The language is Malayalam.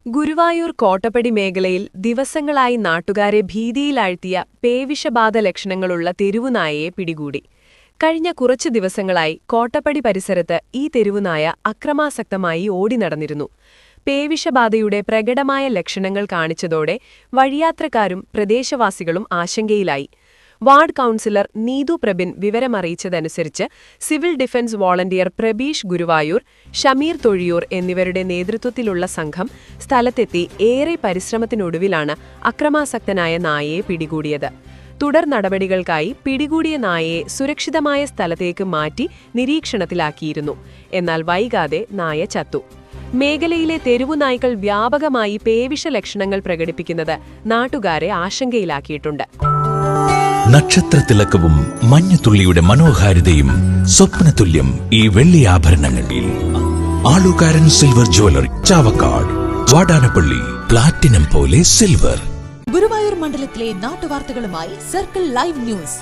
ഗുരുവായൂർ കോട്ടപ്പടി മേഖലയിൽ ദിവസങ്ങളായി നാട്ടുകാരെ ഭീതിയിലാഴ്ത്തിയ പേവിഷബാധ ലക്ഷണങ്ങളുള്ള തെരുവുനായയെ പിടികൂടി. കഴിഞ്ഞ കുറച്ചു ദിവസങ്ങളായി കോട്ടപ്പടി പരിസരത്ത് ഈ തെരുവുനായ അക്രമാസക്തമായി ഓടി നടന്നിരുന്നു. പേവിഷബാധയുടെ പ്രകടമായ ലക്ഷണങ്ങൾ കാണിച്ചതോടെ വഴിയാത്രക്കാരും പ്രദേശവാസികളും ആശങ്കയിലായി. വാർഡ് കൗൺസിലർ നീതു പ്രബിൻ വിവരമറിയിച്ചതനുസരിച്ച് civil defence volunteer Prabeesh Guruvayur, Shameer Thozhiyur എന്നിവരുടെ നേതൃത്വത്തിലുള്ള സംഘം സ്ഥലത്തെത്തി ഏറെ പരിശ്രമത്തിനൊടുവിലാണ് അക്രമാസക്തനായ നായയെ പിടികൂടിയത്. തുടർ നടപടികൾക്കായി പിടികൂടിയ നായയെ സുരക്ഷിതമായ സ്ഥലത്തേക്ക് മാറ്റി നിരീക്ഷണത്തിലാക്കിയിരുന്നു. എന്നാൽ വൈകാതെ നായ ചത്തു. മേഖലയിലെ തെരുവുനായ്ക്കൾ വ്യാപകമായി പേവിഷ ലക്ഷണങ്ങൾ പ്രകടിപ്പിക്കുന്നത് നാട്ടുകാരെ ആശങ്കയിലാക്കിയിട്ടുണ്ട്. നക്ഷത്രത്തിലക്കവും മഞ്ഞത്തുള്ളിയുടെ മനോഹാരിതയും സ്വപ്നതുല്യം ഈ വെള്ളിയാഭരണങ്ങളിൽ ആളുകാരൻ silver jewellery, Chavakkad, Vadanappally, platinum പോലെ സിൽവർ. ഗുരുവായൂർ മണ്ഡലത്തിലെ നാട്ടുവാർത്തകളുമായി സർക്കിൾ ലൈവ് ന്യൂസ്.